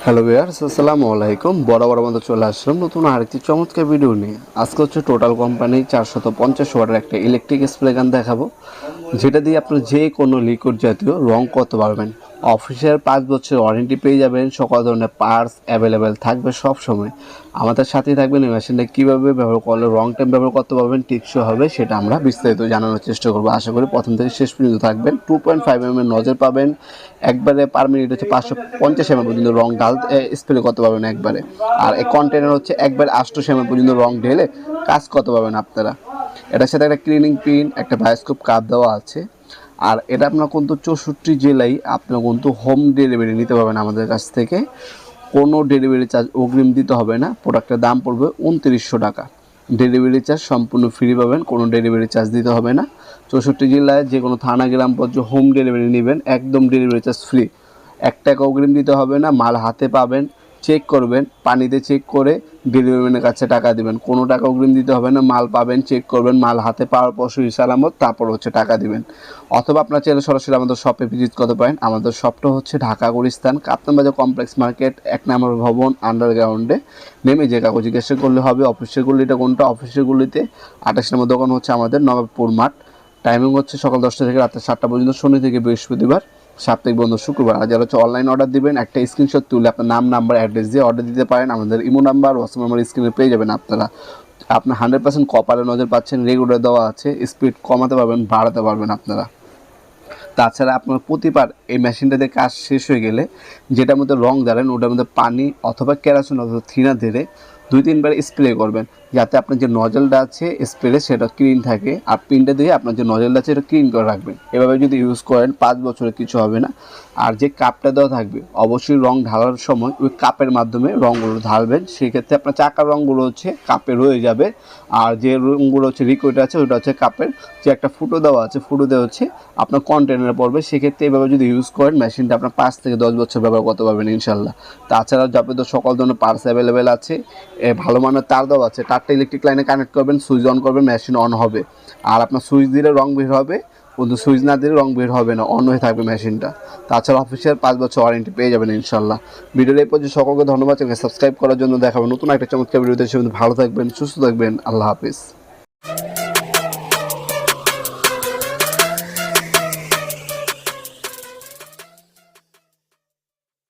Hello viewers, আসসালামু আলাইকুম। বরাবর মতো চলে আসলাম নতুন আরেকটি চমৎকার ভিডিও নিয়ে। আজকে হচ্ছে টোটাল কোম্পানি 450 ওয়াটের একটা ইলেকট্রিক স্প্রে গান দেখাবো, যেটা দিয়ে আপনি যে কোনো লিকুইড জাতীয় রং করতে পারবেন। অফিসিয়াল 5 বছরের ওয়ারেন্টি পেয়ে যাবেন। সকল ধরনের পার্টস অ্যাভেলেবেল থাকবে সব সময়। আমাদের সাথেই থাকবেন। এই মেশিনটা কীভাবে ব্যবহার করলে রং টাইম ব্যবহার করতে পারবেন, টেকসই হবে, সেটা আমরা বিস্তারিত জানানোর চেষ্টা করবো। আশা করি প্রথম থেকে শেষ পর্যন্ত থাকবেন। 2.5 mm নজর পাবেন। একবারে পার মিনিট হচ্ছে 550 mm পর্যন্ত রং স্প্রে করতে পারবেন একবারে। আর এই কন্টেনার হচ্ছে একবার 800 mm পর্যন্ত রং ঢেলে কাজ করতে পারবেন আপনারা। এটার সাথে একটা ক্লিনিং পিন, একটা বায়োস্কোপ কাপ দেওয়া আছে। আর এটা আপনার কিন্তু 64 জেলায় আপনার কিন্তু হোম ডেলিভারি নিতে পারবেন আমাদের কাছ থেকে। কোনো ডেলিভারি চার্জ অগ্রিম দিতে হবে না। প্রোডাক্টের দাম পড়বে 2900 টাকা। ডেলিভারি চার্জ সম্পূর্ণ ফ্রি পাবেন, কোনো ডেলিভারি চার্জ দিতে হবে না। 64 জেলায় যে কোনো থানা গ্রাম পর্যন্ত হোম ডেলিভারি নেবেন, একদম ডেলিভারি চার্জ ফ্রি। 1 টাকা অগ্রিম দিতে হবে না। মাল হাতে পাবেন, চেক করবেন, পানিতে চেক করে ডেলিভারি ম্যানের কাছে টাকা দিবেন। কোনো টাকা অগ্রিম দিতে হবে না। মাল পাবেন, চেক করবেন, মাল হাতে পাওয়ার পর সহি সালামত তারপর হচ্ছে টাকা দিবেন। অথবা আপনার চাইলে সরাসরি আমাদের শপে ভিজিট করতে পারেন। আমাদের শপটা হচ্ছে ঢাকা গুলিস্তান কাপ্তান বাজার কমপ্লেক্স মার্কেট 1 নম্বর ভবন আন্ডারগ্রাউন্ডে। নেমে যে কাগজ জিজ্ঞাসা করলে হবে অফিসের গলিটা কোনটা। অফিসের গলিতে 28 নম্বর দোকান হচ্ছে আমাদের নবাবপুর মাঠ। টাইমিং হচ্ছে সকাল 10টা থেকে রাত 7টা পর্যন্ত, শনি থেকে বৃহস্পতিবার, সাপ্তাহিক বন্ধ শুক্রবার। আর যারা হচ্ছে অনলাইন অর্ডার দিবেন, একটা স্ক্রিনশট তুলে আপনার নাম, নাম্বার, অ্যাড্রেস দিয়ে অর্ডার দিতে পারেন। আমাদের ইমো নাম্বার, হোয়াটসঅ্যাপ নাম্বার স্ক্রিনে পেয়ে যাবেন আপনারা। আপনার 100% কপারে নজর পাচ্ছেন, রেগুলার দেওয়া আছে। স্পিড কমাতে পারবেন, বাড়াতে পারবেন আপনারা। তাছাড়া আপনার প্রতিবার এই মেশিনটাতে কাজ শেষ হয়ে গেলে যেটার মধ্যে রং দাঁড়ান ওটার মধ্যে পানি অথবা কেরাসিন অথবা থিনার ধরে 2-3 বার স্প্রে করবেন, যাতে আপনার যে নজলটা আছে স্প্রে সেটা ক্লিন থাকে। আর পিনটা দিয়ে আপনার যে নজলটা আছে এটা ক্লিন করে রাখবেন। এভাবে যদি ইউজ করেন 5 বছরে কিছু হবে না। আর যে কাপটা দেওয়া থাকবে অবশ্যই রং ঢালার সময় ওই কাপের মাধ্যমে রঙগুলো ঢালবেন। সেক্ষেত্রে আপনার চাকার রঙগুলো হচ্ছে কাপে রয়ে যাবে। আর যে রঙগুলো হচ্ছে লিকুইড আছে ওটা হচ্ছে কাপের যে একটা ফুটো দেওয়া আছে, ফুটো দেওয়া হচ্ছে আপনার কন্টেনারে পড়বে। সেক্ষেত্রে এভাবে যদি ইউজ করেন মেশিনটা আপনার 5 থেকে 10 বছর ব্যবহার করতে পারবেন ইনশাল্লাহ। তাছাড়া যাবতীয় সকল ধরনের পার্টস অ্যাভেলেবেল আছে। ভালো মানের তার দেওয়া আছে। তারটা ইলেকট্রিক লাইনে কানেক্ট করবেন, সুইচ অন করবেন, মেশিন অন হবে। আর আপনার সুইচ দিলে রং বের হবে, কিন্তু সুইচ না দিলে রং বের হবে না, অন হয়ে থাকবে মেশিনটা। তাছাড়া অফিসিয়াল 5 বছর ওয়ারেন্টি পেয়ে যাবেন ইনশাল্লাহ। ভিডিওর এই পর্যন্ত সকলকে ধন্যবাদ। চ্যানেলকে সাবস্ক্রাইব করার জন্য দেখাবেন নতুন একটা চমৎকার ভিডিওতে। ভালো থাকবেন, সুস্থ থাকবেন। আল্লাহ হাফিজ।